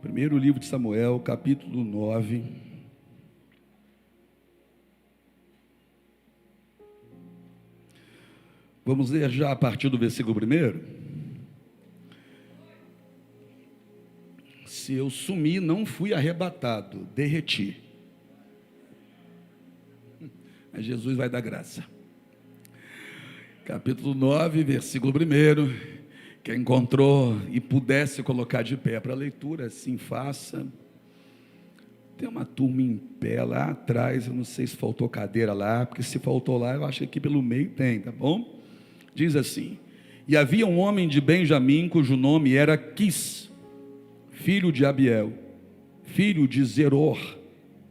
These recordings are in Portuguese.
Primeiro livro de Samuel, capítulo 9. Vamos ler já a partir do versículo 1. Se eu sumir, não fui arrebatado, derreti. Mas Jesus vai dar graça. Capítulo 9, versículo 1. Quem encontrou e pudesse colocar de pé para a leitura, assim faça. Tem uma turma em pé lá atrás, eu não sei se faltou cadeira lá, porque se faltou lá, eu acho que aqui pelo meio tem, tá bom? Diz assim: e havia um homem de Benjamim, cujo nome era Quis, filho de Abiel, filho de Zeror,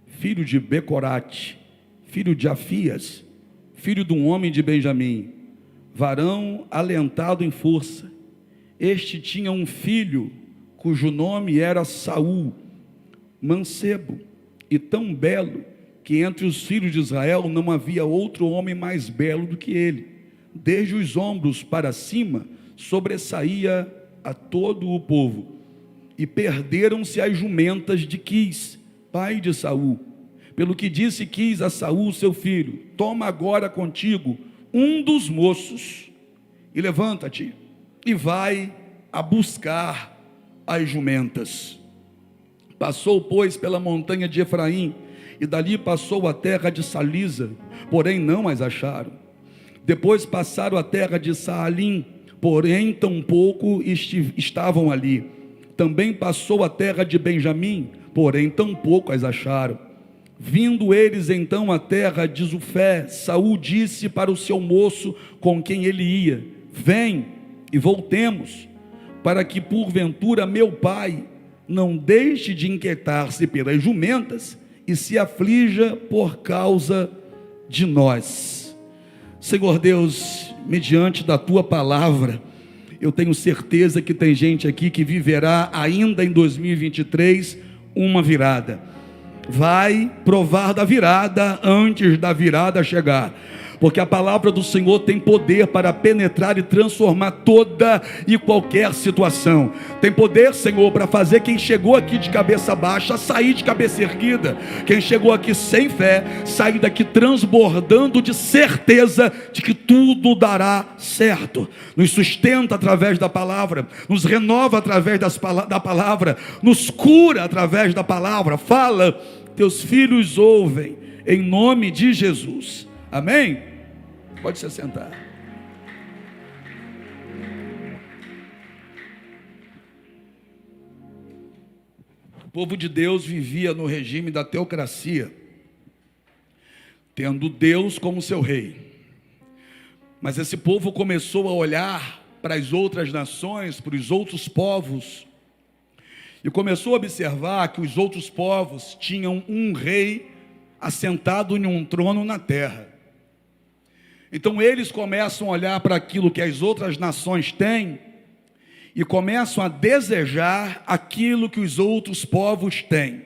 filho de Becorate, filho de Afias, filho de um homem de Benjamim, varão alentado em força. Este tinha um filho, cujo nome era Saul, mancebo, e tão belo, que entre os filhos de Israel não havia outro homem mais belo do que ele. Desde os ombros para cima, sobressaía a todo o povo. E perderam-se as jumentas de Quis, pai de Saul. Pelo que disse Quis a Saul, seu filho: toma agora contigo um dos moços, e levanta-te, e vai a buscar as jumentas. Passou, pois, pela montanha de Efraim, e dali passou a terra de Salisa, porém não as acharam. Depois passaram a terra de Saalim, porém tampouco estavam ali. Também passou a terra de Benjamim, porém tampouco as acharam. Vindo eles então à terra de Zufé, Saul disse para o seu moço com quem ele ia: vem e voltemos, para que porventura meu pai não deixe de inquietar-se pelas jumentas e se aflija por causa de nós. Senhor Deus, mediante da tua palavra, eu tenho certeza que tem gente aqui que viverá ainda em 2023 uma virada. Vai provar da virada antes da virada chegar, porque a palavra do Senhor tem poder para penetrar e transformar toda e qualquer situação. Tem poder, Senhor, para fazer quem chegou aqui de cabeça baixa sair de cabeça erguida. Quem chegou aqui sem fé sair daqui transbordando de certeza de que tudo dará certo. Nos sustenta através da palavra, nos renova através da palavra, nos cura através da palavra. Fala, teus filhos ouvem, em nome de Jesus. Amém? Pode se sentar. O povo de Deus vivia no regime da teocracia, tendo Deus como seu rei. Mas esse povo começou a olhar para as outras nações, para os outros povos, e começou a observar que os outros povos tinham um rei assentado em um trono na terra. Então eles começam a olhar para aquilo que as outras nações têm e começam a desejar aquilo que os outros povos têm.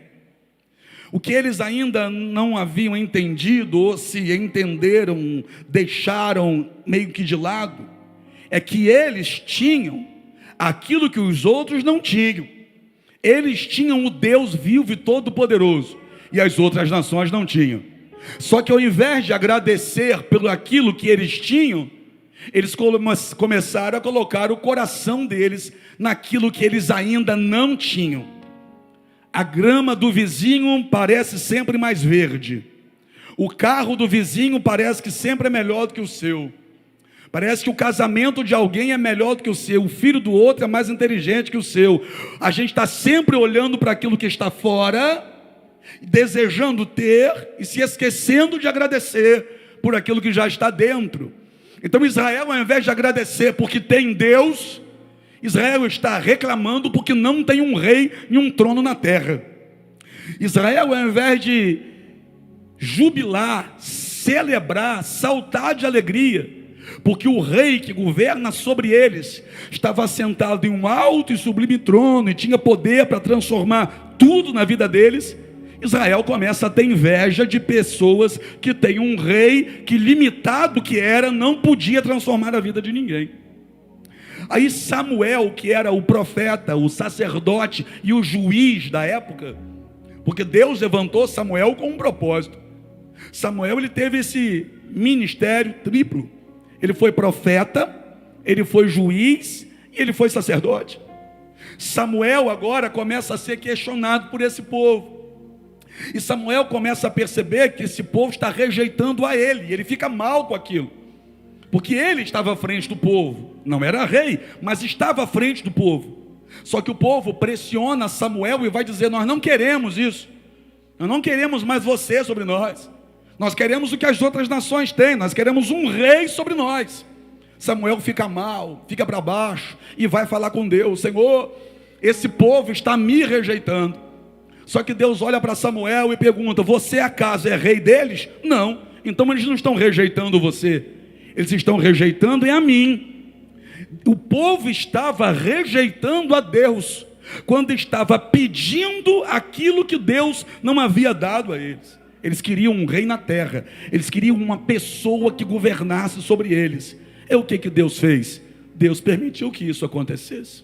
O que eles ainda não haviam entendido, ou se entenderam, deixaram meio que de lado, é que eles tinham aquilo que os outros não tinham. Eles tinham o Deus vivo e todo-poderoso, e as outras nações não tinham. Só que ao invés de agradecer pelo aquilo que eles tinham, eles começaram a colocar o coração deles naquilo que eles ainda não tinham. A grama do vizinho parece sempre mais verde. O carro do vizinho parece que sempre é melhor do que o seu. Parece que o casamento de alguém é melhor do que o seu. O filho do outro é mais inteligente que o seu. A gente está sempre olhando para aquilo que está fora, desejando ter e se esquecendo de agradecer por aquilo que já está dentro. Então Israel, ao invés de agradecer porque tem Deus, Israel está reclamando porque não tem um rei e um trono na terra. Israel, ao invés de jubilar, celebrar, saltar de alegria, porque o rei que governa sobre eles estava sentado em um alto e sublime trono e tinha poder para transformar tudo na vida deles, Israel começa a ter inveja de pessoas que têm um rei que, limitado que era, não podia transformar a vida de ninguém. Aí Samuel, que era o profeta, o sacerdote e o juiz da época, porque Deus levantou Samuel com um propósito. Samuel, ele teve esse ministério triplo. Ele foi profeta, ele foi juiz e ele foi sacerdote. Samuel agora começa a ser questionado por esse povo. E Samuel começa a perceber que esse povo está rejeitando a ele. E ele fica mal com aquilo. Porque ele estava à frente do povo. Não era rei, mas estava à frente do povo. Só que o povo pressiona Samuel e vai dizer: nós não queremos isso. Nós não queremos mais você sobre nós. Nós queremos o que as outras nações têm. Nós queremos um rei sobre nós. Samuel fica mal, fica para baixo e vai falar com Deus: Senhor, esse povo está me rejeitando. Só que Deus olha para Samuel e pergunta: você acaso é rei deles? Não. Então eles não estão rejeitando você, eles estão rejeitando a mim. O povo estava rejeitando a Deus quando estava pedindo aquilo que Deus não havia dado a eles. Eles queriam um rei na terra, eles queriam uma pessoa que governasse sobre eles. É o que Deus fez? Deus permitiu que isso acontecesse.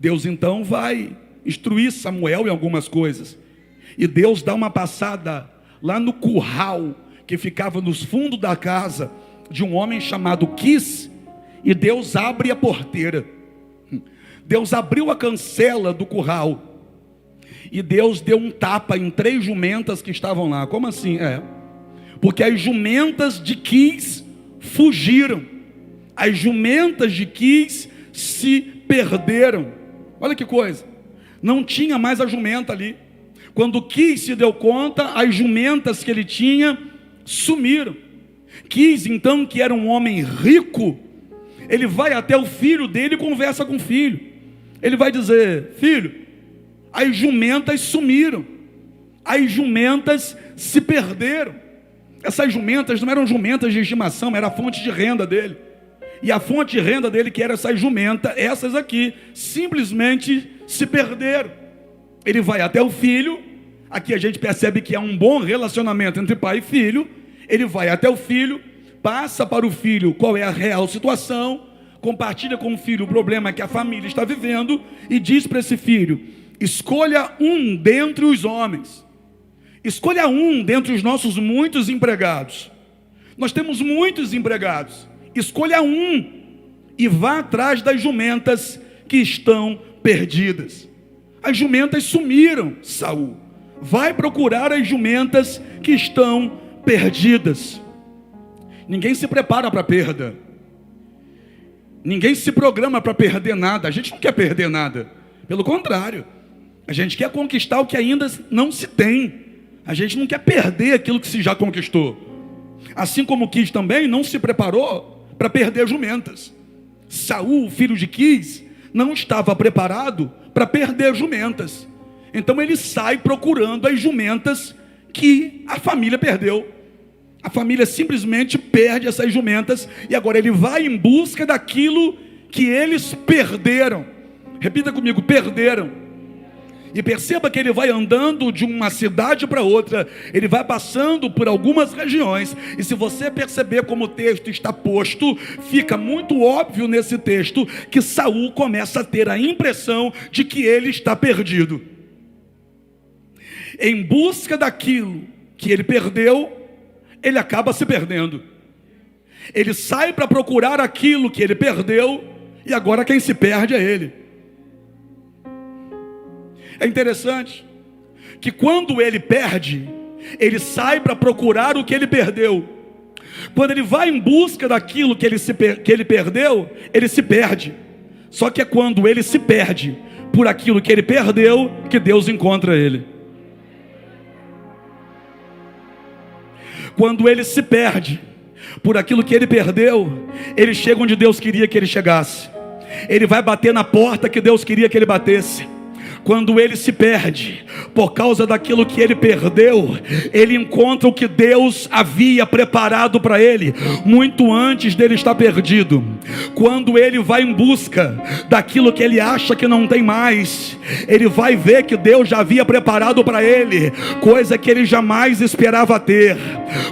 Deus então vai instruir Samuel em algumas coisas. E Deus dá uma passada lá no curral que ficava nos fundos da casa de um homem chamado Quis. E Deus abre a porteira. Deus abriu a cancela do curral. E Deus deu um tapa em 3 jumentas que estavam lá. Como assim? Porque as jumentas de Quis fugiram. As jumentas de Quis se perderam. Olha que coisa. Não tinha mais a jumenta ali. Quando Quis se deu conta, as jumentas que ele tinha sumiram. Quis, então, que era um homem rico, ele vai até o filho dele e conversa com o filho. Ele vai dizer: filho, as jumentas sumiram. As jumentas se perderam. Essas jumentas não eram jumentas de estimação, era a fonte de renda dele. E a fonte de renda dele, que era essas jumentas, essas aqui, simplesmente se perderam. Ele vai até o filho. Aqui a gente percebe que há um bom relacionamento entre pai e filho. Ele vai até o filho, passa para o filho qual é a real situação, compartilha com o filho o problema que a família está vivendo e diz para esse filho: escolha um dentre os homens, escolha um dentre os nossos muitos empregados. Nós temos muitos empregados. Escolha um e vá atrás das jumentas que estão perdidas. As jumentas sumiram, Saul. Vai procurar as jumentas que estão perdidas. Ninguém se prepara para perda. Ninguém se programa para perder nada. A gente não quer perder nada. Pelo contrário, a gente quer conquistar o que ainda não se tem. A gente não quer perder aquilo que se já conquistou. Assim como Quis também não se preparou para perder jumentas. Saul, filho de Quis, não estava preparado para perder jumentas. Então ele sai procurando as jumentas que a família perdeu. A família simplesmente perde essas jumentas e agora ele vai em busca daquilo que eles perderam. Repita comigo: perderam. E perceba que ele vai andando de uma cidade para outra, ele vai passando por algumas regiões, e se você perceber como o texto está posto, fica muito óbvio nesse texto que Saul começa a ter a impressão de que ele está perdido. Em busca daquilo que ele perdeu, ele acaba se perdendo. Ele sai para procurar aquilo que ele perdeu, e agora quem se perde é ele. É interessante que quando ele perde, ele sai para procurar o que ele perdeu. Quando ele vai em busca daquilo que ele perdeu, ele se perde. Só que é quando ele se perde por aquilo que ele perdeu que Deus encontra ele. Quando ele se perde por aquilo que ele perdeu, ele chega onde Deus queria que ele chegasse. Ele vai bater na porta que Deus queria que ele batesse. Quando ele se perde, por causa daquilo que ele perdeu, ele encontra o que Deus havia preparado para ele, muito antes dele estar perdido. Quando ele vai em busca daquilo que ele acha que não tem mais, ele vai ver que Deus já havia preparado para ele, coisa que ele jamais esperava ter.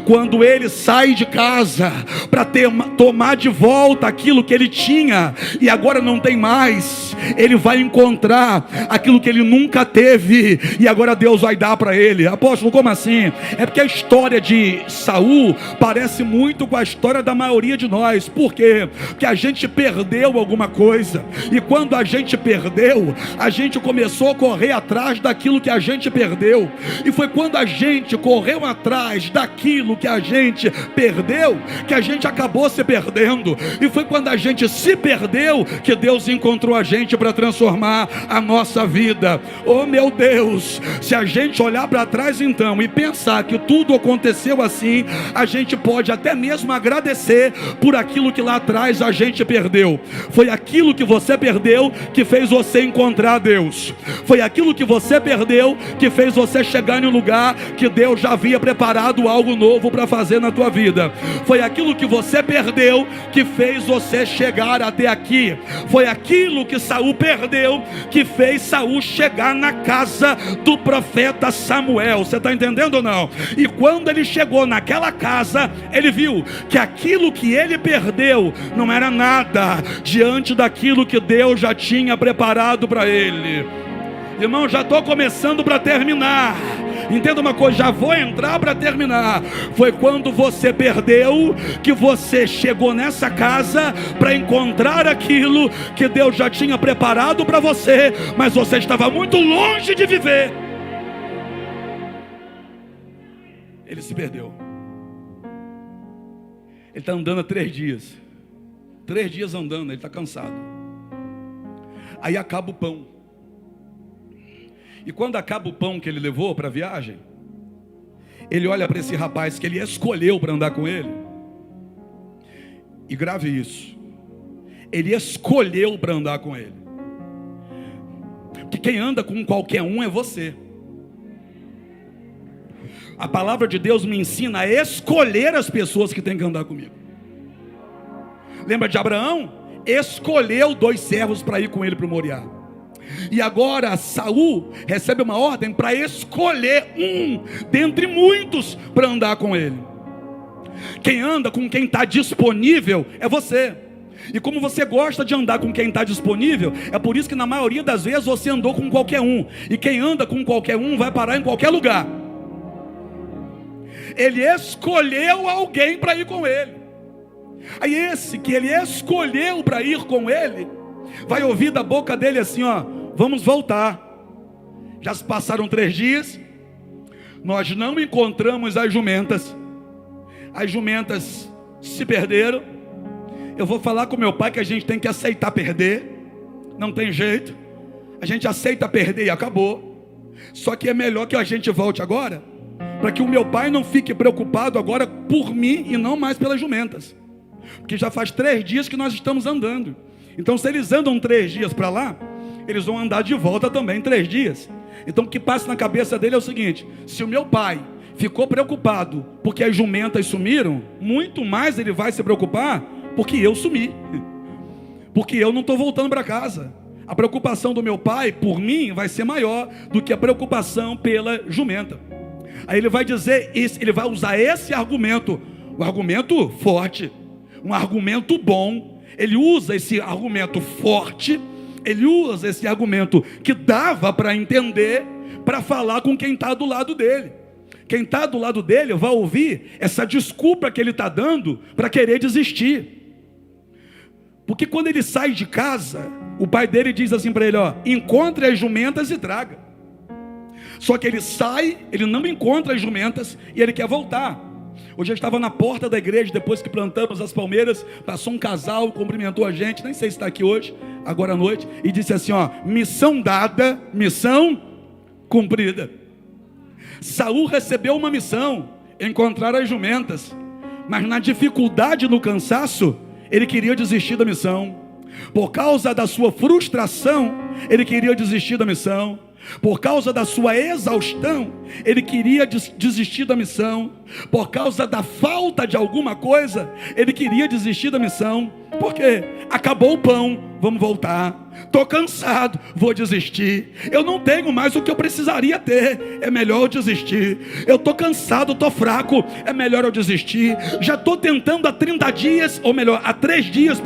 Quando ele sai de casa para tomar de volta aquilo que ele tinha e agora não tem mais, ele vai encontrar aquilo que ele nunca teve e agora Deus vai dar para ele. Apóstolo, como assim? É porque a história de Saul parece muito com a história da maioria de nós. Por quê? Porque a gente perdeu alguma coisa, e quando a gente perdeu, a gente começou a correr atrás daquilo que a gente perdeu, e foi quando a gente correu atrás daquilo que a gente perdeu que a gente acabou se perdendo, e foi quando a gente se perdeu que Deus encontrou a gente para transformar a nossa vida. Oh meu Deus, se a gente olhar para trás então e pensar que tudo aconteceu assim, a gente pode até mesmo agradecer por aquilo que lá atrás a gente perdeu. Foi aquilo que você perdeu que fez você encontrar Deus. Foi aquilo que você perdeu que fez você chegar em um lugar que Deus já havia preparado algo novo para fazer na tua vida. Foi aquilo que você perdeu que fez você chegar até aqui. Foi aquilo que Saul perdeu que fez Saul chegar na casa do profeta Samuel. Você está entendendo ou não? E quando ele chegou naquela casa, ele viu que aquilo que ele perdeu não era nada diante daquilo que Deus já tinha preparado para ele. Irmão, já estou começando para terminar. Entenda uma coisa, já vou entrar para terminar. Foi quando você perdeu que você chegou nessa casa para encontrar aquilo que Deus já tinha preparado para você, mas você estava muito longe de viver. Ele se perdeu. Ele está andando há 3 dias. 3 dias andando, ele está cansado. Aí acaba o pão. E quando acaba o pão que ele levou para a viagem, ele olha para esse rapaz que ele escolheu para andar com ele. E grave isso. Ele escolheu para andar com ele. Porque quem anda com qualquer um é você. A palavra de Deus me ensina a escolher as pessoas que têm que andar comigo. Lembra de Abraão? Escolheu 2 servos para ir com ele para o Moriá. E agora Saul recebe uma ordem para escolher um dentre muitos para andar com ele. Quem anda com quem está disponível é você. E como você gosta de andar com quem está disponível, é por isso que na maioria das vezes você andou com qualquer um. E quem anda com qualquer um vai parar em qualquer lugar. Ele escolheu alguém para ir com ele. Aí esse que ele escolheu para ir com ele vai ouvir da boca dele assim, ó: vamos voltar. Já se passaram 3 dias, nós não encontramos as jumentas se perderam. Eu vou falar com meu pai que a gente tem que aceitar perder, não tem jeito, a gente aceita perder e acabou. Só que é melhor que a gente volte agora, para que o meu pai não fique preocupado agora por mim e não mais pelas jumentas, porque já faz 3 dias que nós estamos andando. Então se eles andam 3 dias para lá, eles vão andar de volta também 3 dias. Então o que passa na cabeça dele é o seguinte: se o meu pai ficou preocupado porque as jumentas sumiram, muito mais ele vai se preocupar porque eu sumi, porque eu não estou voltando para casa. A preocupação do meu pai por mim vai ser maior do que a preocupação pela jumenta. Aí ele vai dizer isso, ele vai usar esse argumento, um argumento forte, um argumento bom. Ele usa esse argumento forte, ele usa esse argumento que dava para entender, para falar com quem está do lado dele. Quem está do lado dele vai ouvir essa desculpa que ele está dando para querer desistir. Porque quando ele sai de casa, o pai dele diz assim para ele, ó: encontre as jumentas e traga. Só que ele sai, ele não encontra as jumentas e ele quer voltar. Hoje eu estava na porta da igreja, depois que plantamos as palmeiras, passou um casal, cumprimentou a gente, nem sei se está aqui hoje, agora à noite, e disse assim, ó: missão dada, missão cumprida. Saul recebeu uma missão, encontrar as jumentas, mas na dificuldade, no cansaço, ele queria desistir da missão. Por causa da sua frustração, ele queria desistir da missão. Por causa da sua exaustão, ele queria desistir da missão. Por causa da falta de alguma coisa, ele queria desistir da missão. Por quê? Acabou o pão, vamos voltar. Estou cansado, vou desistir. Eu não tenho mais o que eu precisaria ter, é melhor eu desistir. Eu estou cansado, estou fraco, é melhor eu desistir. Já estou tentando há 30 dias, ou melhor, há 3 dias,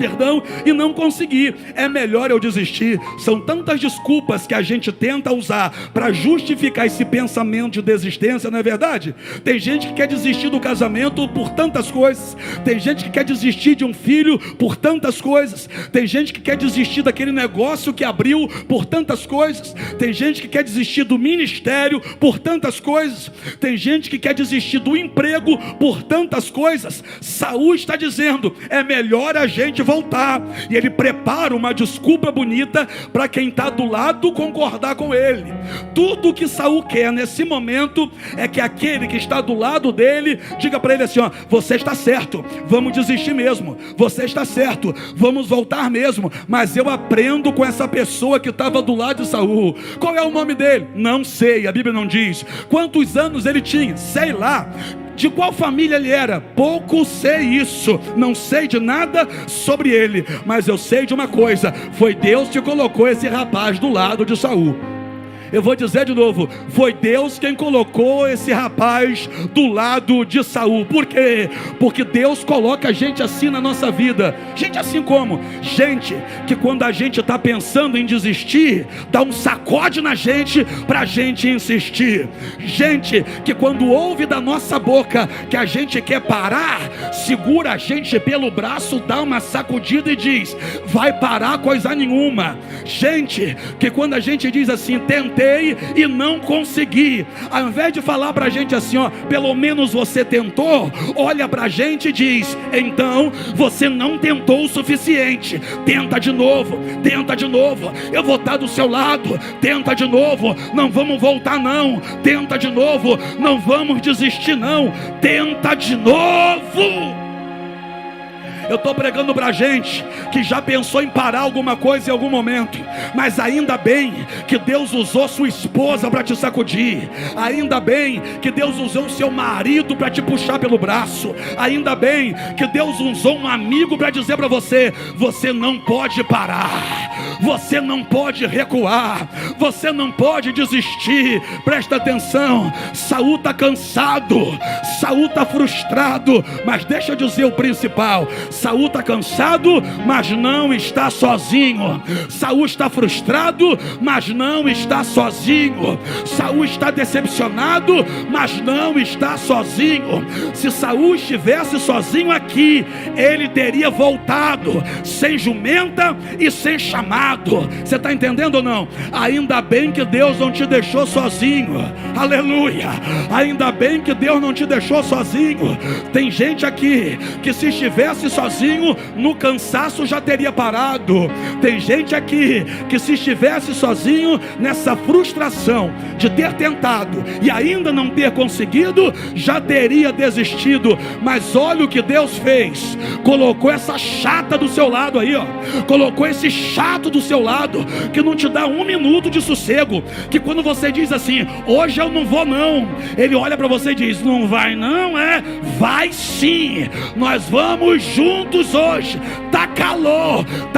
e não consegui, é melhor eu desistir. São tantas desculpas que a gente tenta usar para justificar esse pensamento de desistência, não é verdade? Tem gente que quer desistir do casamento por tantas coisas. Tem gente que quer desistir de um filho por tantas coisas. Tem gente que quer desistir daquele negócio que abriu por tantas coisas. Tem gente que quer desistir do ministério por tantas coisas. Tem gente que quer desistir do emprego por tantas coisas. Saul está dizendo, é melhor a gente voltar. E ele prepara uma desculpa bonita para quem está do lado concordar com ele. Tudo que Saul quer nesse momento é que aquele que está do lado dele diga para ele assim, ó, você está certo, vamos desistir mesmo. Você está certo, vamos voltar mesmo. Mas eu aprendo com essa pessoa que estava do lado de Saul. Qual é o nome dele? Não sei, a Bíblia não diz. Quantos anos ele tinha? Sei lá. De qual família ele era? Pouco sei isso. Não sei de nada sobre ele. Mas eu sei de uma coisa: foi Deus que colocou esse rapaz do lado de Saul. Eu vou dizer de novo, foi Deus quem colocou esse rapaz do lado de Saul. Por quê? Porque Deus coloca gente assim na nossa vida. Gente assim como? Gente que quando a gente está pensando em desistir, dá um sacode na gente para a gente insistir. Gente que quando ouve da nossa boca que a gente quer parar, segura a gente pelo braço, dá uma sacudida e diz, vai parar coisa nenhuma. Gente que quando a gente diz assim, tentei e não consegui, ao invés de falar pra gente assim, ó, pelo menos você tentou, olha pra gente e diz, então você não tentou o suficiente, tenta de novo, eu vou estar do seu lado, tenta de novo, não vamos voltar não, tenta de novo, não vamos desistir não, tenta de novo. Eu estou pregando para gente que já pensou em parar alguma coisa em algum momento, mas ainda bem que Deus usou sua esposa para te sacudir, ainda bem que Deus usou o seu marido para te puxar pelo braço, ainda bem que Deus usou um amigo para dizer para você, você não pode parar, você não pode recuar, você não pode desistir. Presta atenção, Saul está cansado, Saul está frustrado, mas deixa eu dizer o principal, Saul está cansado, mas não está sozinho. Saul está frustrado, mas não está sozinho. Saul está decepcionado, mas não está sozinho. Se Saul estivesse sozinho aqui, ele teria voltado sem jumenta e sem chamado. Você está entendendo ou não? Ainda bem que Deus não te deixou sozinho. Aleluia! Ainda bem que Deus não te deixou sozinho. Tem gente aqui que se estivesse sozinho, no cansaço já teria parado. Tem gente aqui que se estivesse sozinho nessa frustração de ter tentado e ainda não ter conseguido, já teria desistido. Mas olha o que Deus fez, colocou essa chata do seu lado aí, ó. Colocou esse chato do seu lado, que não te dá 1 minuto de sossego, que quando você diz assim, hoje eu não vou não, ele olha para você e diz, não vai não, vai sim, nós vamos juntos hoje. Tá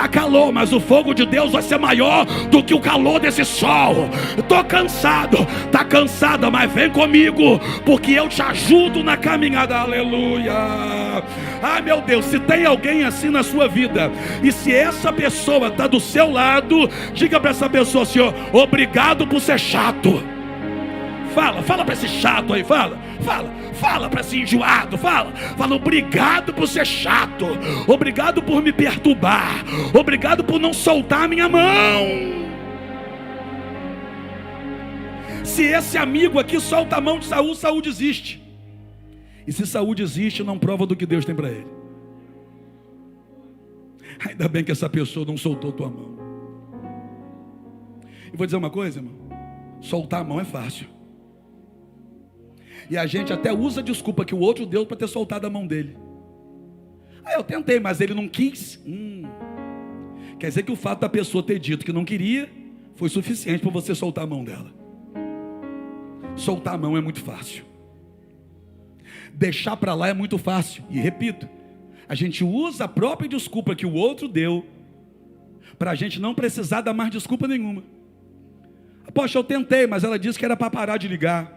calor, mas o fogo de Deus vai ser maior do que o calor desse sol. Tô cansado, tá cansada, mas vem comigo, porque eu te ajudo na caminhada. Aleluia. Ah, meu Deus, se tem alguém assim na sua vida, e se essa pessoa está do seu lado, diga para essa pessoa assim, ó, obrigado por ser chato. Fala para esse chato aí, fala para esse enjoado, fala, obrigado por ser chato, obrigado por me perturbar, obrigado por não soltar a minha mão. Se esse amigo aqui solta a mão de Saul, Saul desiste. E se Saul desiste, não prova do que Deus tem para ele. Ainda bem que essa pessoa não soltou tua mão. E vou dizer uma coisa, irmão, soltar a mão é fácil. E a gente até usa a desculpa que o outro deu para ter soltado a mão dele. Eu tentei, mas ele não quis. Quer dizer que o fato da pessoa ter dito que não queria foi suficiente para você soltar a mão dela. Soltar a mão é muito fácil. Deixar para lá é muito fácil. E repito, a gente usa a própria desculpa que o outro deu para a gente não precisar dar mais desculpa nenhuma. Poxa, eu tentei, mas ela disse que era para parar de ligar.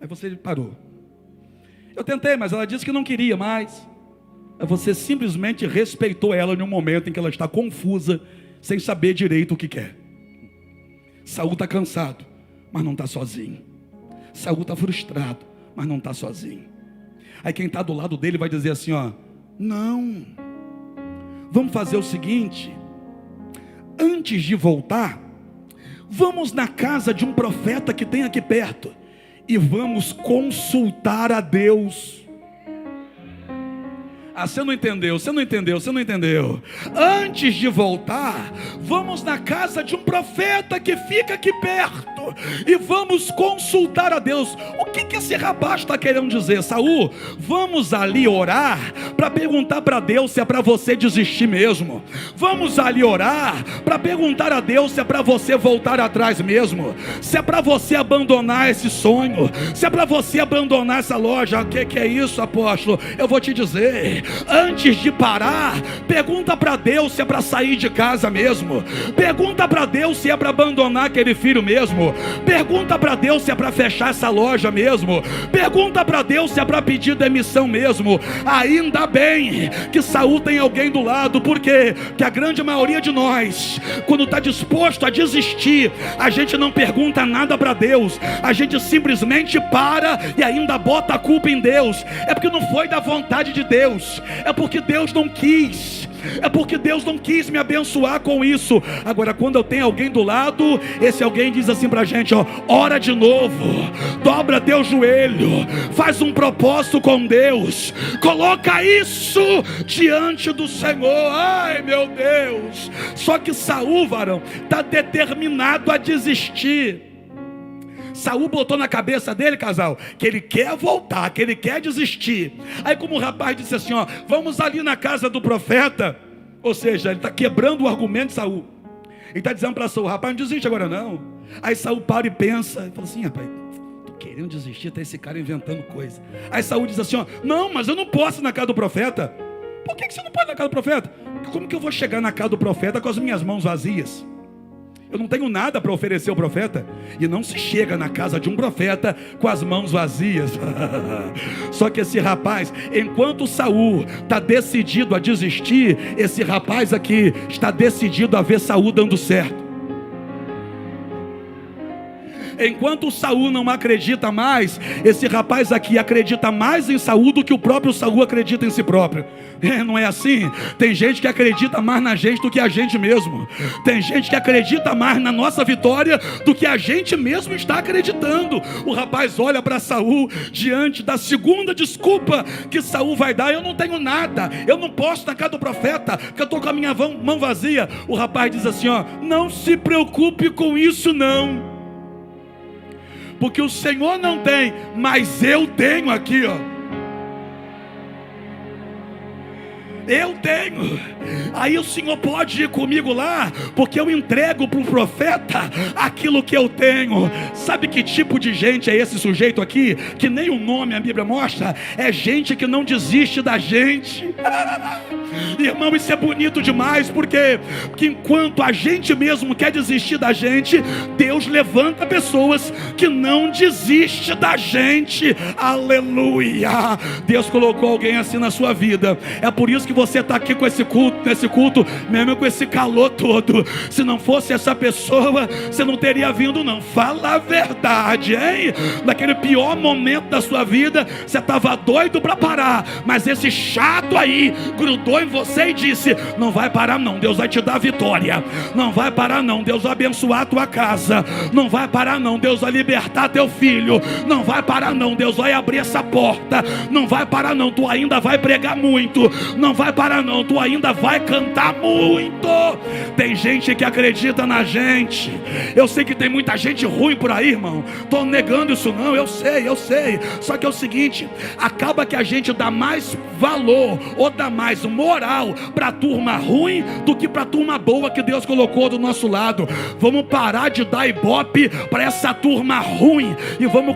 Aí você parou. Eu tentei, mas ela disse que não queria mais. Aí você simplesmente respeitou ela em um momento em que ela está confusa, sem saber direito o que quer. Saul está cansado, mas não está sozinho. Saul está frustrado, mas não está sozinho. Aí quem está do lado dele vai dizer assim, ó: não, vamos fazer o seguinte, antes de voltar, vamos na casa de um profeta que tem aqui perto e vamos consultar a Deus. Ah, você não entendeu. Antes de voltar, vamos na casa de um profeta que fica aqui perto e vamos consultar a Deus. O que esse rapaz está querendo dizer? Saul, vamos ali orar para perguntar para Deus se é para você desistir mesmo. Vamos ali orar para perguntar a Deus se é para você voltar atrás mesmo, se é para você abandonar esse sonho, se é para você abandonar essa loja. O que é isso, apóstolo? Eu vou te dizer. Antes de parar, pergunta para Deus se é para sair de casa mesmo. Pergunta para Deus se é para abandonar aquele filho mesmo. Pergunta para Deus se é para fechar essa loja mesmo. Pergunta para Deus se é para pedir demissão mesmo. Ainda bem que Saul tem alguém do lado, porque a grande maioria de nós, quando está disposto a desistir, a gente não pergunta nada para Deus, a gente simplesmente para e ainda bota a culpa em Deus. É porque não foi da vontade de Deus, é porque Deus não quis, é porque Deus não quis me abençoar com isso. Agora, quando eu tenho alguém do lado, esse alguém diz assim pra gente, ó: ora de novo, dobra teu joelho, faz um propósito com Deus, coloca isso diante do Senhor. Ai, meu Deus! Só que Saul, varão, está determinado a desistir. Saul botou na cabeça dele, casal, que ele quer voltar, que ele quer desistir. Aí como o rapaz disse assim, ó: vamos ali na casa do profeta. Ou seja, ele está quebrando o argumento de Saul. Ele está dizendo para Saul: rapaz, não desiste agora não. Aí Saul para e pensa, e fala assim: rapaz, tô querendo desistir, tá esse cara inventando coisa. Aí Saul diz assim, ó: não, mas eu não posso ir na casa do profeta. Por que você não pode ir na casa do profeta? Como que eu vou chegar na casa do profeta com as minhas mãos vazias? Eu não tenho nada para oferecer ao profeta. E não se chega na casa de um profeta com as mãos vazias. Só que esse rapaz, enquanto Saul está decidido a desistir, esse rapaz aqui está decidido a ver Saul dando certo. Enquanto Saul não acredita mais, esse rapaz aqui acredita mais em Saul do que o próprio Saul acredita em si próprio. Não é assim? Tem gente que acredita mais na gente do que a gente mesmo. Tem gente que acredita mais na nossa vitória do que a gente mesmo está acreditando. O rapaz olha para Saul diante da segunda desculpa que Saul vai dar: eu não tenho nada, eu não posso ir na casa do profeta, porque eu estou com a minha mão vazia. O rapaz diz assim, ó: não se preocupe com isso não, porque o Senhor não tem, mas eu tenho aqui, ó. Eu tenho. Aí o Senhor pode ir comigo lá, porque eu entrego para o profeta aquilo que eu tenho. Sabe que tipo de gente é esse sujeito aqui? Que nem o nome a Bíblia mostra. É gente que não desiste da gente. Irmão, isso é bonito demais, porque enquanto a gente mesmo quer desistir da gente, Deus levanta pessoas que não desistem da gente. Aleluia! Deus colocou alguém assim na sua vida. É por isso que você está aqui com esse culto, nesse culto, mesmo com esse calor todo. Se não fosse essa pessoa, você não teria vindo não. Fala a verdade, hein? Naquele pior momento da sua vida, você estava doido para parar, mas esse chato aí grudou em você e disse: não vai parar não, Deus vai te dar vitória. Não vai parar não, Deus vai abençoar a tua casa. Não vai parar não, Deus vai libertar teu filho. Não vai parar não, Deus vai abrir essa porta. Não vai parar não, tu ainda vai pregar muito. Não vai vai parar não, tu ainda vai cantar muito. Tem gente que acredita na gente. Eu sei que tem muita gente ruim por aí, irmão. Estou negando isso não, eu sei. Só que é o seguinte, acaba que a gente dá mais valor ou dá mais moral para a turma ruim do que para a turma boa que Deus colocou do nosso lado. Vamos parar de dar ibope para essa turma ruim e vamos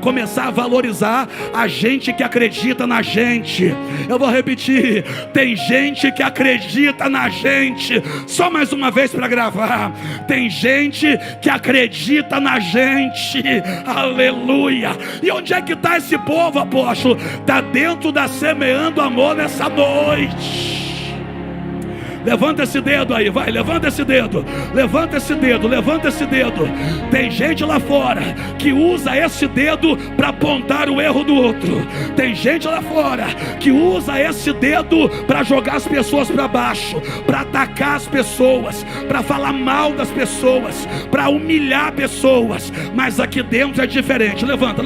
começar a valorizar a gente que acredita na gente. Eu vou repetir, tem gente que acredita na gente. Só mais uma vez para gravar. Tem gente que acredita na gente. Aleluia. E onde é que está esse povo, apóstolo? Está dentro da Semeando Amor nessa noite. Levanta esse dedo aí, vai, levanta esse dedo. Tem gente lá fora que usa esse dedo para apontar o erro do outro. Tem gente lá fora que usa esse dedo para jogar as pessoas para baixo, para atacar as pessoas, para falar mal das pessoas, para humilhar pessoas. Mas aqui dentro é diferente. Levanta.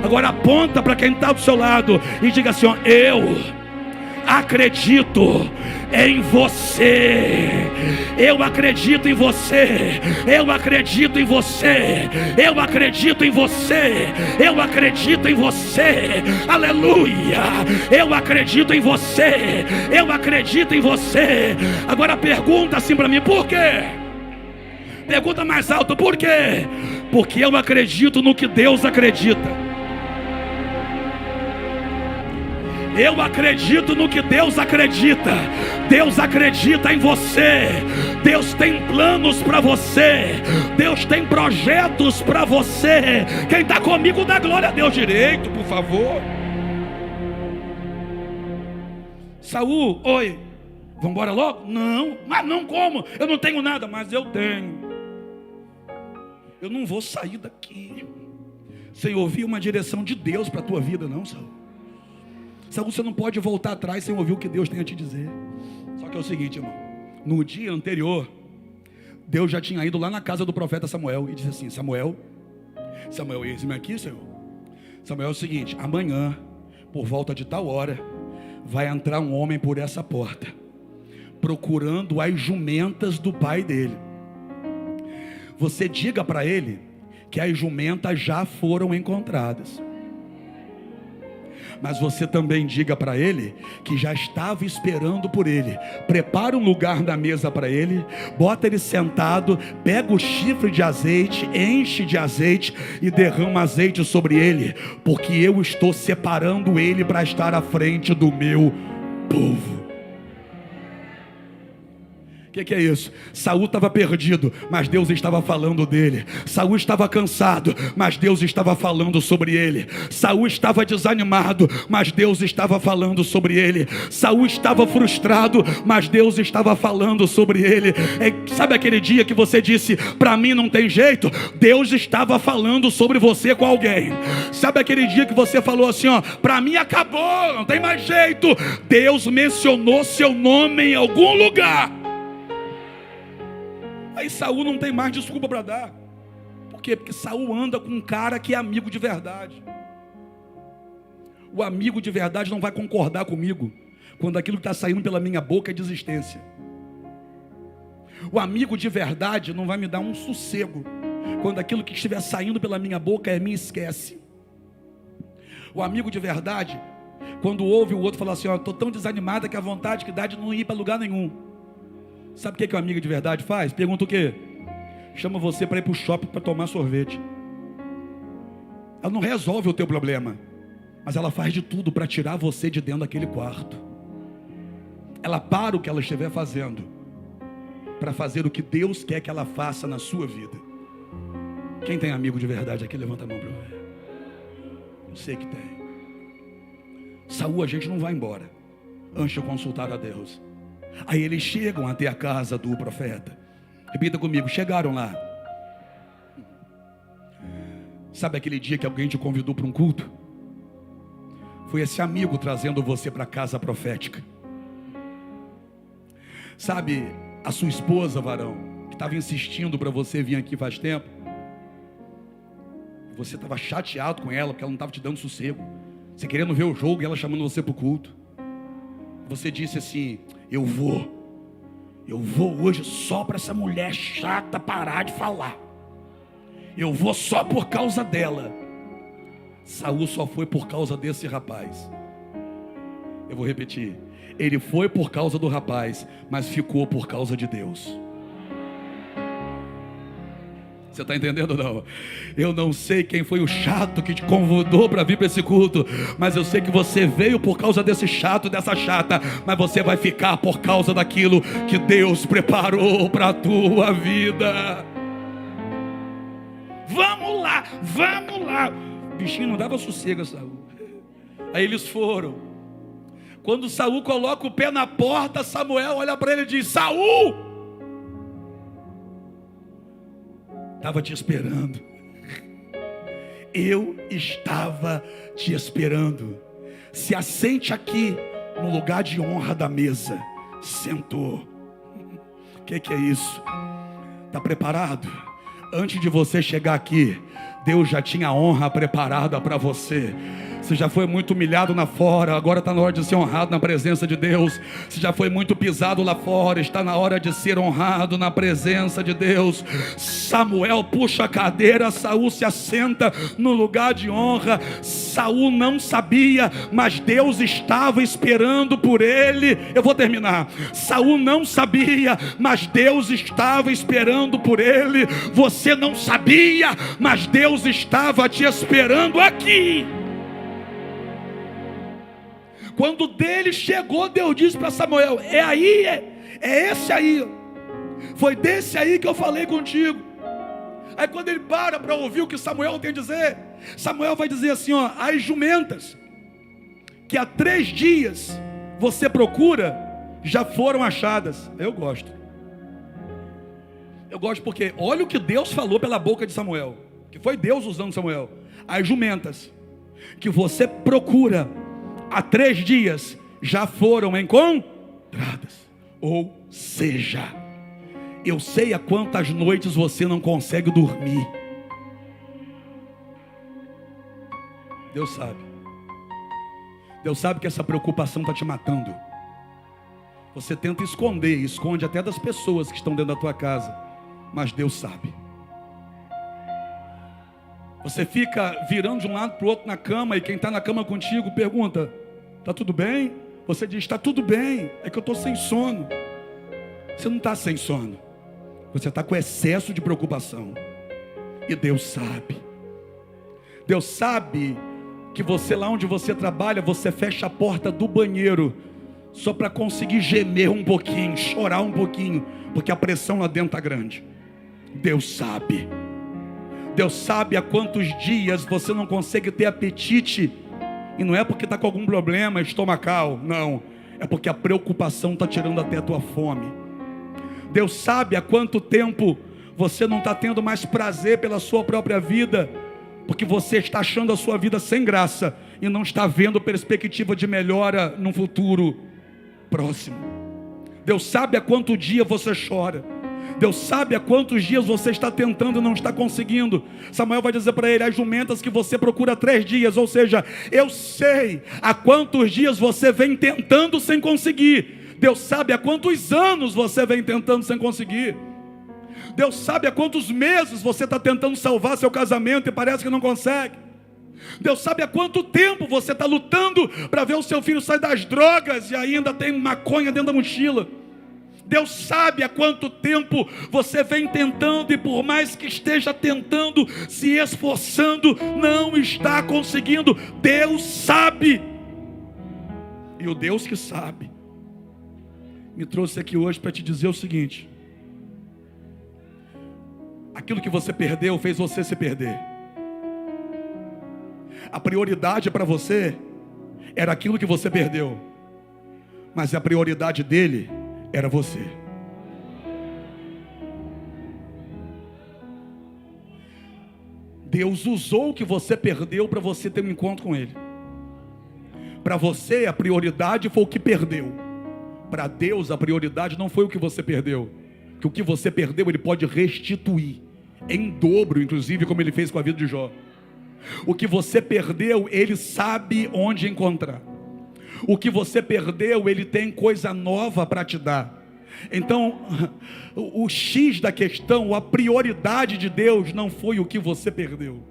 Agora aponta para quem está do seu lado e diga assim, ó, eu acredito em você. Eu acredito em você. Eu acredito em você. Eu acredito em você. Eu acredito em você. Aleluia. Eu acredito em você. Eu acredito em você. Agora pergunta assim para mim, por quê? Pergunta mais alto, por quê? Porque eu acredito no que Deus acredita. Eu acredito no que Deus acredita. Deus acredita em você. Deus tem planos para você. Deus tem projetos para você. Quem está comigo dá glória a Deus direito, por favor. Saul, oi, vamos embora logo? Não, mas não como? Eu não tenho nada, mas eu tenho. Eu não vou sair daqui sem ouvir uma direção de Deus para a tua vida, não, Saul. Saul, você não pode voltar atrás sem ouvir o que Deus tem a te dizer. Só que é o seguinte, irmão, no dia anterior, Deus já tinha ido lá na casa do profeta Samuel e disse assim, Samuel, eis-me aqui, Senhor. Samuel, é o seguinte, amanhã, por volta de tal hora, vai entrar um homem por essa porta, procurando as jumentas do pai dele. Você diga para ele que as jumentas já foram encontradas. Mas você também diga para ele que já estava esperando por ele. Prepara um lugar na mesa para ele, bota ele sentado, pega o chifre de azeite, enche de azeite e derrama azeite sobre ele, porque eu estou separando ele para estar à frente do meu povo. O que é isso? Saul estava perdido, mas Deus estava falando dele. Saul estava cansado, mas Deus estava falando sobre ele. Saul estava desanimado, mas Deus estava falando sobre ele. Saul estava frustrado, mas Deus estava falando sobre ele. Sabe aquele dia que você disse, para mim não tem jeito? Deus estava falando sobre você com alguém. Sabe aquele dia que você falou assim, ó, para mim acabou, não tem mais jeito? Deus mencionou seu nome em algum lugar. Aí Saul não tem mais desculpa para dar. Por quê? Porque Saul anda com um cara que é amigo de verdade. O amigo de verdade não vai concordar comigo quando aquilo que está saindo pela minha boca é desistência. O amigo de verdade não vai me dar um sossego quando aquilo que estiver saindo pela minha boca é me esquece. O amigo de verdade, quando ouve o outro falar assim, ó, estou tão desanimada que a vontade que dá de não ir para lugar nenhum. Sabe o que o amigo de verdade faz? Pergunta o quê? Chama você para ir para o shopping para tomar sorvete. Ela não resolve o teu problema, mas ela faz de tudo para tirar você de dentro daquele quarto. Ela para o que ela estiver fazendo para fazer o que Deus quer que ela faça na sua vida. Quem tem amigo de verdade aqui, levanta a mão para eu ver. Eu sei que tem. Saul, a gente não vai embora antes de consultar a Deus. Aí eles chegam até a casa do profeta. Repita comigo, chegaram lá. Sabe aquele dia que alguém te convidou para um culto? Foi esse amigo trazendo você para a casa profética. Sabe, a sua esposa, varão, que estava insistindo para você vir aqui faz tempo. Você estava chateado com ela porque ela não estava te dando sossego. Você querendo ver o jogo e ela chamando você para o culto. Você disse assim: eu vou hoje só para essa mulher chata parar de falar. Eu vou só por causa dela. Saul só foi por causa desse rapaz. Eu vou repetir. Ele foi por causa do rapaz, mas ficou por causa de Deus. Você está entendendo ou não? Eu não sei quem foi o chato que te convidou para vir para esse culto, mas eu sei que você veio por causa desse chato, dessa chata, mas você vai ficar por causa daquilo que Deus preparou para a tua vida. Vamos lá, vamos lá. O bichinho não dava sossego a Saul. Aí eles foram. Quando Saul coloca o pé na porta, Samuel olha para ele e diz: Saul, estava te esperando. Eu estava te esperando. Se assente aqui no lugar de honra da mesa. Sentou. O que é isso? Está preparado? Antes de você chegar aqui, Deus já tinha honra preparada para você. Você já foi muito humilhado lá fora, agora está na hora de ser honrado na presença de Deus. Você já foi muito pisado lá fora, está na hora de ser honrado na presença de Deus. Samuel puxa a cadeira, Saul se assenta no lugar de honra. Saul não sabia, mas Deus estava esperando por ele. Eu vou terminar. Saul não sabia, mas Deus estava esperando por ele. Você não sabia, mas Deus estava te esperando aqui. Quando dele chegou, Deus disse para Samuel: é esse aí, foi desse aí que eu falei contigo. Aí quando ele para ouvir o que Samuel tem a dizer, Samuel vai dizer assim: ó, as jumentas que há 3 dias você procura, já foram achadas. Eu gosto porque olha o que Deus falou pela boca de Samuel, que foi Deus usando Samuel. As jumentas que você procura há 3 dias já foram encontradas. Ou seja, eu sei há quantas noites você não consegue dormir. Deus sabe. Deus sabe que essa preocupação está te matando. Você tenta esconder, esconde até das pessoas que estão dentro da tua casa, mas Deus sabe. Você fica virando de um lado para o outro na cama, e quem está na cama contigo pergunta: está tudo bem? Você diz: está tudo bem, é que eu estou sem sono. Você não está sem sono, você está com excesso de preocupação. E Deus sabe. Deus sabe que você, lá onde você trabalha, você fecha a porta do banheiro só para conseguir gemer um pouquinho, chorar um pouquinho, porque a pressão lá dentro está grande. Deus sabe. Deus sabe há quantos dias você não consegue ter apetite. E não é porque está com algum problema estomacal, não. É porque a preocupação está tirando até a tua fome. Deus sabe há quanto tempo você não está tendo mais prazer pela sua própria vida, porque você está achando a sua vida sem graça e não está vendo perspectiva de melhora num futuro próximo. Deus sabe há quanto dia você chora. Deus sabe há quantos dias você está tentando e não está conseguindo. Samuel vai dizer para ele: as jumentas que você procura há 3 dias. Ou seja, eu sei há quantos dias você vem tentando sem conseguir. Deus sabe há quantos anos você vem tentando sem conseguir. Deus sabe há quantos meses você está tentando salvar seu casamento e parece que não consegue. Deus sabe há quanto tempo você está lutando para ver o seu filho sair das drogas e ainda tem maconha dentro da mochila. Deus sabe há quanto tempo você vem tentando, e por mais que esteja tentando, se esforçando, não está conseguindo. Deus sabe. E o Deus que sabe me trouxe aqui hoje para te dizer o seguinte: aquilo que você perdeu fez você se perder. A prioridade para você era aquilo que você perdeu, mas a prioridade dele era você. Deus usou o que você perdeu para você ter um encontro com ele. Para você a prioridade foi o que perdeu. Para Deus a prioridade não foi o que você perdeu, que o que você perdeu ele pode restituir em dobro, inclusive como ele fez com a vida de Jó. O que você perdeu ele sabe onde encontrar. O que você perdeu, Ele tem coisa nova para te dar. Então, o X da questão, a prioridade de Deus não foi o que você perdeu.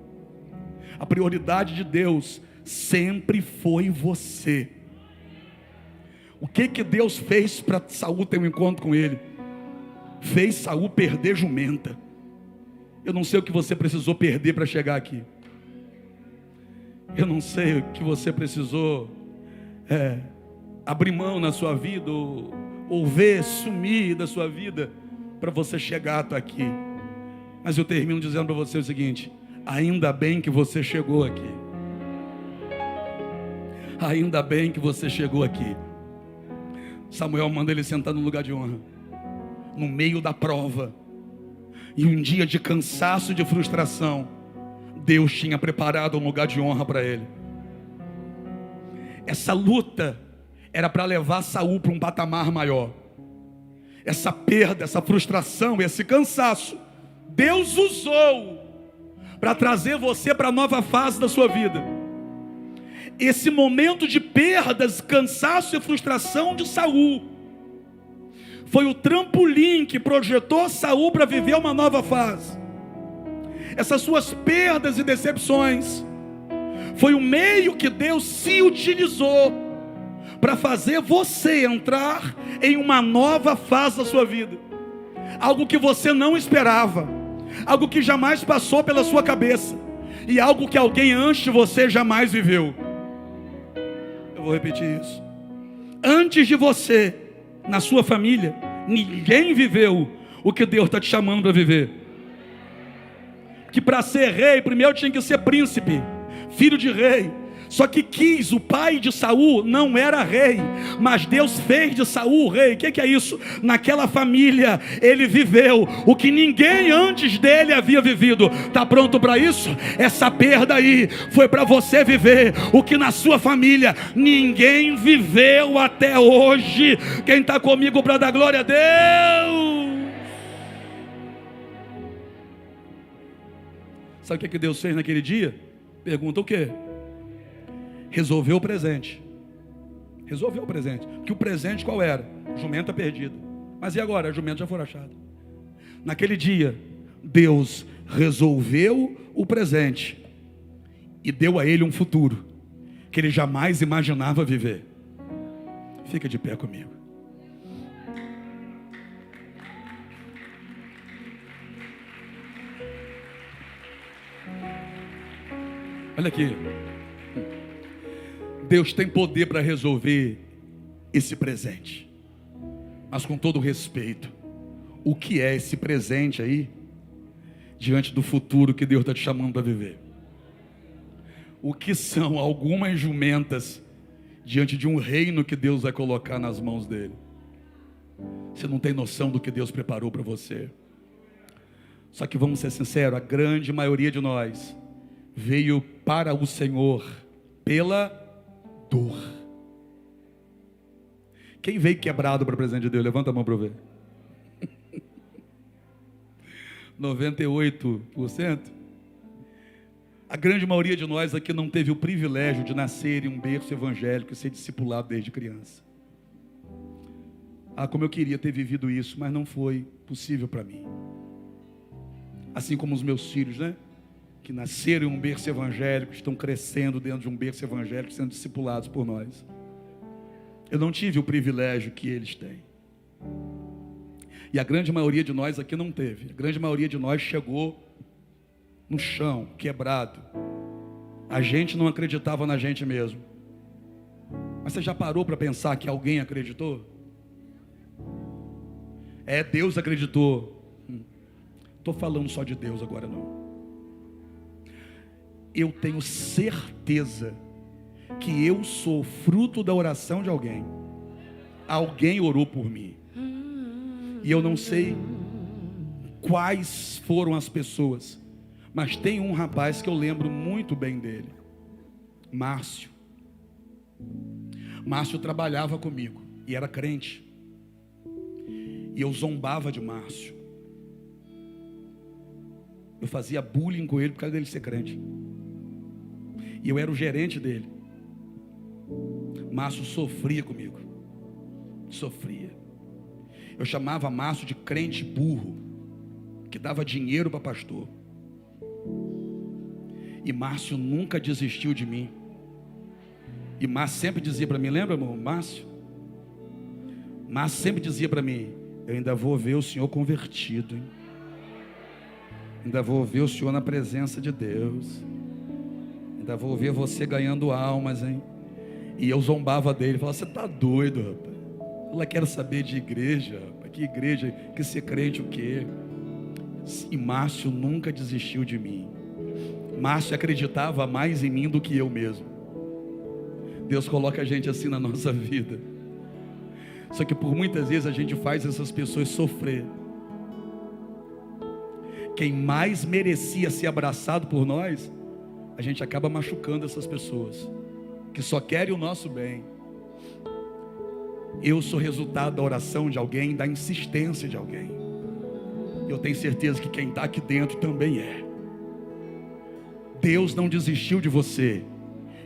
A prioridade de Deus sempre foi você. O que Deus fez para Saul ter um encontro com ele? Fez Saul perder jumenta. Eu não sei o que você precisou perder para chegar aqui. Eu não sei o que você precisou abrir mão na sua vida, ou ver sumir da sua vida, para você chegar até aqui. Mas eu termino dizendo para você o seguinte: ainda bem que você chegou aqui. Ainda bem que você chegou aqui. Samuel manda ele sentar no lugar de honra, no meio da prova. E um dia de cansaço e de frustração, Deus tinha preparado um lugar de honra para ele. Essa luta era para levar Saul para um patamar maior. Essa perda, essa frustração, esse cansaço, Deus usou para trazer você para a nova fase da sua vida. Esse momento de perdas, cansaço e frustração de Saul foi o trampolim que projetou Saul para viver uma nova fase. Essas suas perdas e decepções foi o meio que Deus se utilizou para fazer você entrar em uma nova fase da sua vida. Algo que você não esperava, algo que jamais passou pela sua cabeça, e algo que alguém antes de você jamais viveu. Eu vou repetir isso. Antes de você, na sua família, ninguém viveu o que Deus está te chamando para viver. Que para ser rei, primeiro tinha que ser príncipe, filho de rei. Só que o pai de Saul não era rei, mas Deus fez de Saul rei. O que é isso? Naquela família ele viveu o que ninguém antes dele havia vivido. Está pronto para isso? Essa perda aí foi para você viver o que na sua família ninguém viveu até hoje. Quem está comigo para dar glória a Deus? Sabe o que Deus fez naquele dia? Pergunta o quê? Resolveu o presente. Resolveu o presente. Porque o presente qual era? Jumenta perdida. Mas e agora? A jumenta já foi achada. Naquele dia, Deus resolveu o presente e deu a ele um futuro que ele jamais imaginava viver. Fica de pé comigo. Olha aqui. Deus tem poder para resolver esse presente. Mas com todo respeito, o que é esse presente aí, diante do futuro que Deus está te chamando para viver? O que são algumas jumentas diante de um reino que Deus vai colocar nas mãos dele? Você não tem noção do que Deus preparou para você. Só que vamos ser sinceros, a grande maioria de nós veio para o Senhor pela dor. Quem veio quebrado para o presente de Deus? Levanta a mão para eu ver. 98%. A grande maioria de nós aqui não teve o privilégio de nascer em um berço evangélico e ser discipulado desde criança. Como eu queria ter vivido isso, mas não foi possível para mim. Assim como os meus filhos, né? Que nasceram em um berço evangélico, estão crescendo dentro de um berço evangélico, sendo discipulados por nós. Eu não tive o privilégio que eles têm. E a grande maioria de nós aqui não teve. A grande maioria de nós chegou no chão, quebrado. A gente não acreditava na gente mesmo. Mas você já parou para pensar que alguém acreditou? Deus acreditou. Estou falando só de Deus agora não. Eu tenho certeza que eu sou fruto da oração de alguém. Alguém orou por mim. E eu não sei quais foram as pessoas, mas tem um rapaz que eu lembro muito bem dele. Márcio. Márcio trabalhava comigo e era crente. E eu zombava de Márcio. Eu fazia bullying com ele por causa dele ser crente. E eu era o gerente dele. Márcio sofria comigo. Sofria. Eu chamava Márcio de crente burro, que dava dinheiro para pastor. E Márcio nunca desistiu de mim. E Márcio sempre dizia para mim, lembra, irmão? Márcio sempre dizia para mim, eu ainda vou ver o senhor convertido, hein? Ainda vou ver o senhor na presença de Deus. Ainda vou ver você ganhando almas, hein? E eu zombava dele, falava, você tá doido, rapaz? Ela quer saber de igreja, rapaz. Que igreja, que ser crente o quê? E Márcio nunca desistiu de mim. Márcio acreditava mais em mim do que eu mesmo. Deus coloca a gente assim na nossa vida. Só que por muitas vezes a gente faz essas pessoas sofrer. Quem mais merecia ser abraçado por nós, a gente acaba machucando essas pessoas, que só querem o nosso bem. Eu sou resultado da oração de alguém, da insistência de alguém. Eu tenho certeza que quem está aqui dentro também é. Deus não desistiu de você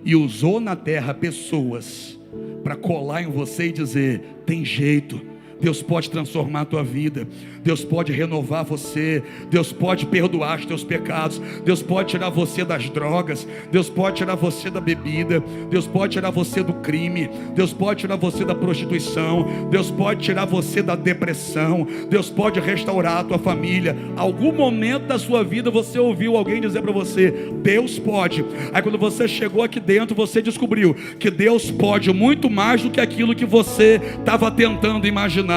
e usou na terra pessoas para colar em você e dizer, tem jeito. Deus pode transformar a tua vida, Deus pode renovar você, Deus pode perdoar os teus pecados, Deus pode tirar você das drogas, Deus pode tirar você da bebida, Deus pode tirar você do crime, Deus pode tirar você da prostituição, Deus pode tirar você da depressão, Deus pode restaurar a tua família. Algum momento da sua vida você ouviu alguém dizer para você, Deus pode. Aí quando você chegou aqui dentro, você descobriu que Deus pode muito mais do que aquilo que você estava tentando imaginar.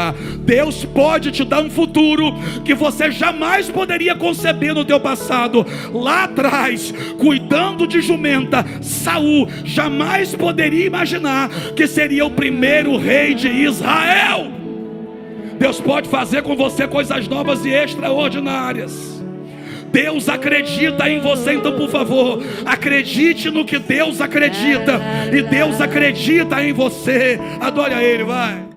Deus pode te dar um futuro que você jamais poderia conceber no teu passado. Lá atrás, cuidando de jumenta, Saul jamais poderia imaginar que seria o primeiro rei de Israel. Deus pode fazer com você coisas novas e extraordinárias. Deus acredita em você, então por favor, acredite no que Deus acredita. E Deus acredita em você. Adore a Ele, vai.